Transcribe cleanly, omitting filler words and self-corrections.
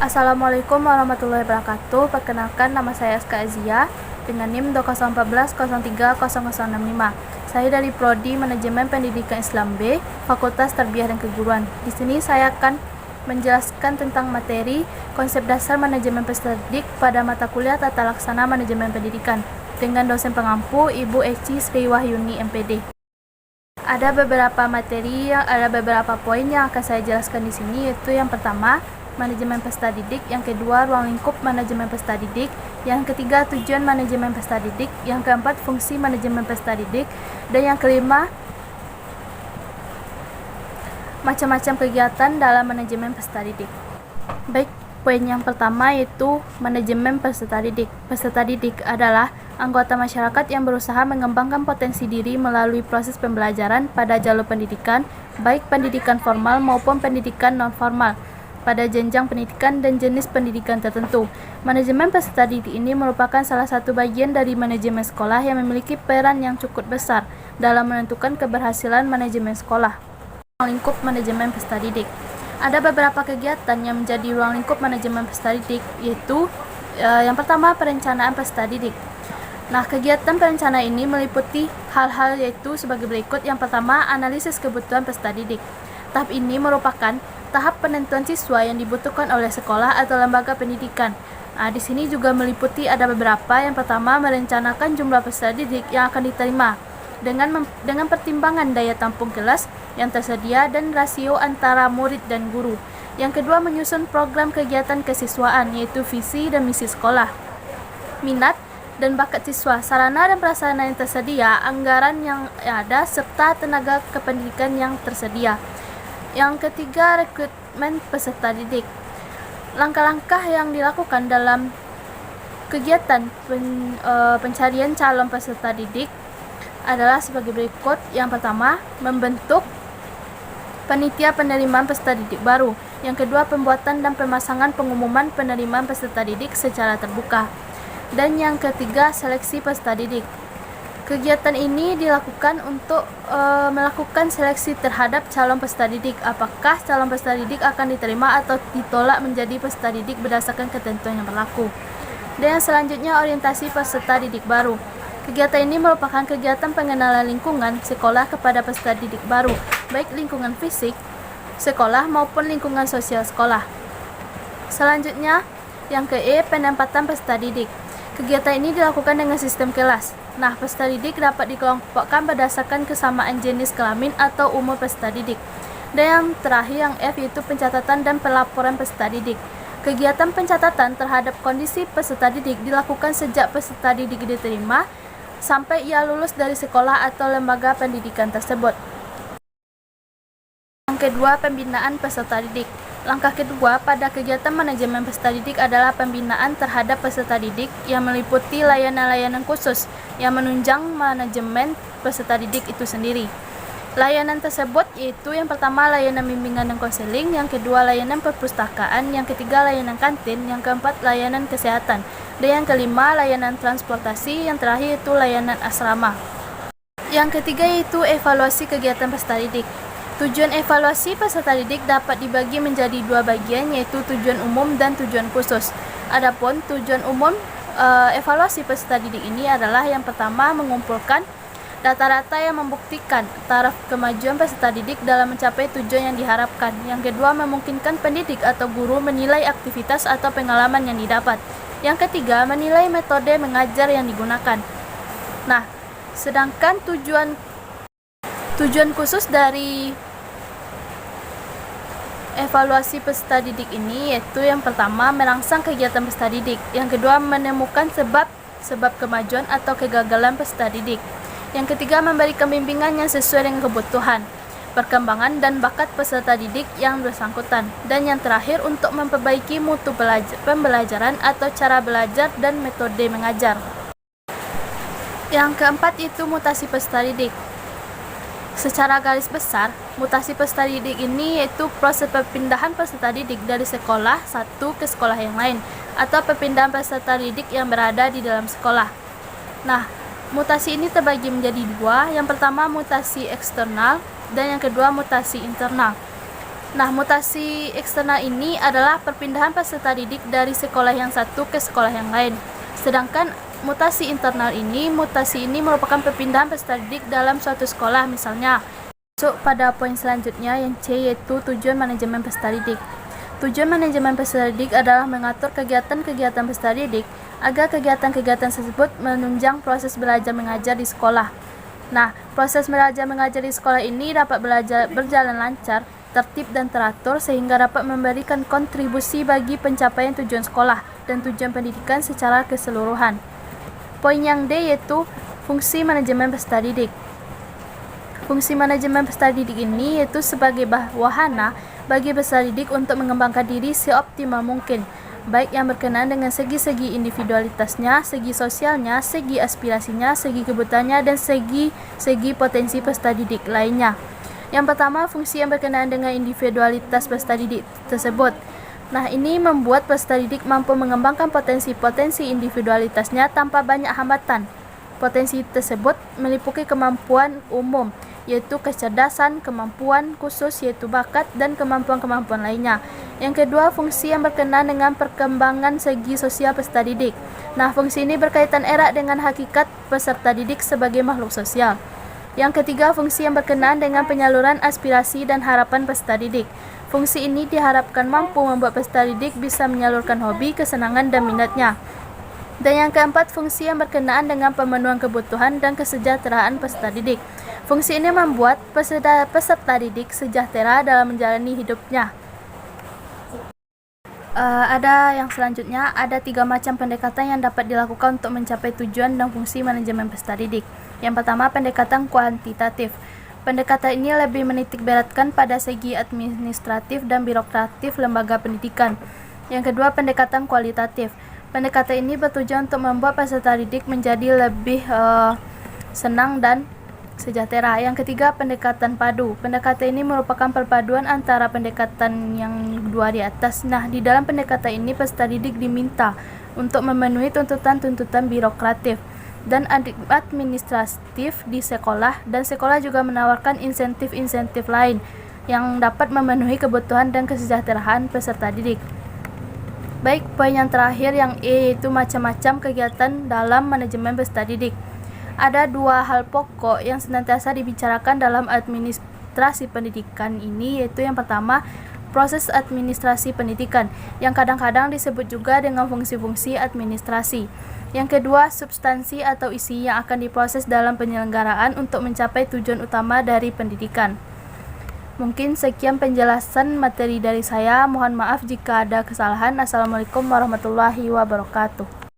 Assalamualaikum warahmatullahi wabarakatuh. Perkenalkan, nama saya Aska Azia dengan NIM 2014-03-0065. Saya dari Prodi Manajemen Pendidikan Islam B, Fakultas Tarbiyah dan Keguruan. Di sini saya akan menjelaskan tentang materi konsep dasar manajemen peserta didik pada mata kuliah Tata Laksana Manajemen Pendidikan dengan dosen pengampu Ibu Eci Sri Wahyuni MPD. Ada beberapa poin yang akan saya jelaskan di sini, yaitu yang pertama, manajemen peserta didik, yang kedua, ruang lingkup manajemen peserta didik, yang ketiga, tujuan manajemen peserta didik, yang keempat, fungsi manajemen peserta didik, dan yang kelima, macam-macam kegiatan dalam manajemen peserta didik. Baik, poin yang pertama yaitu manajemen peserta didik. Peserta didik adalah anggota masyarakat yang berusaha mengembangkan potensi diri melalui proses pembelajaran pada jalur pendidikan, baik pendidikan formal maupun pendidikan non-formal, pada jenjang pendidikan dan jenis pendidikan tertentu. Manajemen peserta didik ini merupakan salah satu bagian dari manajemen sekolah yang memiliki peran yang cukup besar dalam menentukan keberhasilan manajemen sekolah. Ruang lingkup manajemen peserta didik. Ada beberapa kegiatan yang menjadi ruang lingkup manajemen peserta didik, yaitu yang pertama, perencanaan peserta didik. Nah, kegiatan perencanaan ini meliputi hal-hal yaitu sebagai berikut. Yang pertama, analisis kebutuhan peserta didik. Tahap ini merupakan tahap penentuan siswa yang dibutuhkan oleh sekolah atau lembaga pendidikan. Nah, di sini juga meliputi ada beberapa. Yang pertama, merencanakan jumlah peserta didik yang akan diterima dengan pertimbangan daya tampung kelas yang tersedia dan rasio antara murid dan guru. Yang kedua, menyusun program kegiatan kesiswaan, yaitu visi dan misi sekolah, minat dan bakat siswa, sarana dan prasarana yang tersedia, anggaran yang ada, serta tenaga kependidikan yang tersedia. Yang ketiga, rekrutmen peserta didik. Langkah-langkah yang dilakukan dalam kegiatan pencarian calon peserta didik adalah sebagai berikut. Yang pertama, membentuk panitia penerimaan peserta didik baru. Yang kedua, pembuatan dan pemasangan pengumuman penerimaan peserta didik secara terbuka. Dan yang ketiga, seleksi peserta didik. Kegiatan ini dilakukan untuk melakukan seleksi terhadap calon peserta didik. Apakah calon peserta didik akan diterima atau ditolak menjadi peserta didik berdasarkan ketentuan yang berlaku. Dan yang selanjutnya, orientasi peserta didik baru. Kegiatan ini merupakan kegiatan pengenalan lingkungan sekolah kepada peserta didik baru, baik lingkungan fisik sekolah maupun lingkungan sosial sekolah. Selanjutnya, yang ke-E, penempatan peserta didik. Kegiatan ini dilakukan dengan sistem kelas. Nah, peserta didik dapat dikelompokkan berdasarkan kesamaan jenis kelamin atau umur peserta didik. Dan yang terakhir, yang F, yaitu pencatatan dan pelaporan peserta didik. Kegiatan pencatatan terhadap kondisi peserta didik dilakukan sejak peserta didik diterima sampai ia lulus dari sekolah atau lembaga pendidikan tersebut. Yang kedua, pembinaan peserta didik. Langkah kedua pada kegiatan manajemen peserta didik adalah pembinaan terhadap peserta didik yang meliputi layanan-layanan khusus yang menunjang manajemen peserta didik itu sendiri. Layanan tersebut yaitu yang pertama, layanan bimbingan dan konseling, yang kedua, layanan perpustakaan, yang ketiga, layanan kantin, yang keempat, layanan kesehatan, dan yang kelima, layanan transportasi, yang terakhir itu layanan asrama. Yang ketiga yaitu evaluasi kegiatan peserta didik. Tujuan evaluasi peserta didik dapat dibagi menjadi dua bagian, yaitu tujuan umum dan tujuan khusus. Adapun tujuan umum evaluasi peserta didik ini adalah yang pertama, mengumpulkan data-data yang membuktikan taraf kemajuan peserta didik dalam mencapai tujuan yang diharapkan. Yang kedua, memungkinkan pendidik atau guru menilai aktivitas atau pengalaman yang didapat. Yang ketiga, menilai metode mengajar yang digunakan. Nah, sedangkan tujuan khusus dari evaluasi peserta didik ini yaitu yang pertama, merangsang kegiatan peserta didik. Yang kedua, menemukan sebab kemajuan atau kegagalan peserta didik. Yang ketiga, memberikan bimbingan yang sesuai dengan kebutuhan, perkembangan, dan bakat peserta didik yang bersangkutan. Dan yang terakhir, untuk memperbaiki mutu pembelajaran atau cara belajar dan metode mengajar. Yang keempat itu mutasi peserta didik. Secara garis besar, mutasi peserta didik ini yaitu proses perpindahan peserta didik dari sekolah satu ke sekolah yang lain, atau perpindahan peserta didik yang berada di dalam sekolah. Nah, mutasi ini terbagi menjadi dua. Yang pertama, mutasi eksternal, dan yang kedua, mutasi internal. Nah, mutasi eksternal ini adalah perpindahan peserta didik dari sekolah yang satu ke sekolah yang lain. Sedangkan mutasi internal ini, merupakan perpindahan peserta didik dalam suatu sekolah. Misalnya, masuk pada poin selanjutnya yang C, yaitu tujuan manajemen peserta didik. Tujuan manajemen peserta didik adalah mengatur kegiatan-kegiatan peserta didik agar kegiatan-kegiatan tersebut menunjang proses belajar mengajar di sekolah. Nah, proses belajar mengajar di sekolah ini dapat berjalan lancar, tertib dan teratur sehingga dapat memberikan kontribusi bagi pencapaian tujuan sekolah dan tujuan pendidikan secara keseluruhan. Poin yang D yaitu fungsi manajemen peserta didik. Fungsi manajemen peserta didik ini yaitu sebagai wahana bagi peserta didik untuk mengembangkan diri seoptimal mungkin, baik yang berkenaan dengan segi-segi individualitasnya, segi sosialnya, segi aspirasinya, segi kebutuhannya, dan segi potensi peserta didik lainnya. Yang pertama, fungsi yang berkenaan dengan individualitas peserta didik tersebut. Nah, ini membuat peserta didik mampu mengembangkan potensi-potensi individualitasnya tanpa banyak hambatan. Potensi tersebut meliputi kemampuan umum, yaitu kecerdasan, kemampuan khusus, yaitu bakat, dan kemampuan-kemampuan lainnya. Yang kedua, fungsi yang berkenaan dengan perkembangan segi sosial peserta didik. Nah, fungsi ini berkaitan erat dengan hakikat peserta didik sebagai makhluk sosial. Yang ketiga, fungsi yang berkenaan dengan penyaluran aspirasi dan harapan peserta didik. Fungsi ini diharapkan mampu membuat peserta didik bisa menyalurkan hobi, kesenangan, dan minatnya. Dan yang keempat, fungsi yang berkenaan dengan pemenuhan kebutuhan dan kesejahteraan peserta didik. Fungsi ini membuat peserta didik sejahtera dalam menjalani hidupnya. Ada yang selanjutnya, ada 3 macam pendekatan yang dapat dilakukan untuk mencapai tujuan dan fungsi manajemen peserta didik. Yang pertama, pendekatan kuantitatif. Pendekatan ini lebih menitikberatkan pada segi administratif dan birokratif lembaga pendidikan. Yang kedua, pendekatan kualitatif. Pendekatan ini bertujuan untuk membuat peserta didik menjadi lebih senang dan sejahtera. Yang ketiga, pendekatan padu. Pendekatan ini merupakan perpaduan antara pendekatan yang dua di atas. Nah, di dalam pendekatan ini peserta didik diminta untuk memenuhi tuntutan-tuntutan birokratif dan administratif di sekolah, dan sekolah juga menawarkan insentif-insentif lain yang dapat memenuhi kebutuhan dan kesejahteraan peserta didik. Baik, poin yang terakhir yang E, yaitu macam-macam kegiatan dalam manajemen peserta didik. Ada 2 hal pokok yang senantiasa dibicarakan dalam administrasi pendidikan ini, yaitu yang pertama, proses administrasi pendidikan, yang kadang-kadang disebut juga dengan fungsi-fungsi administrasi. Yang kedua, substansi atau isi yang akan diproses dalam penyelenggaraan untuk mencapai tujuan utama dari pendidikan. Mungkin sekian penjelasan materi dari saya. Mohon maaf jika ada kesalahan. Assalamualaikum warahmatullahi wabarakatuh.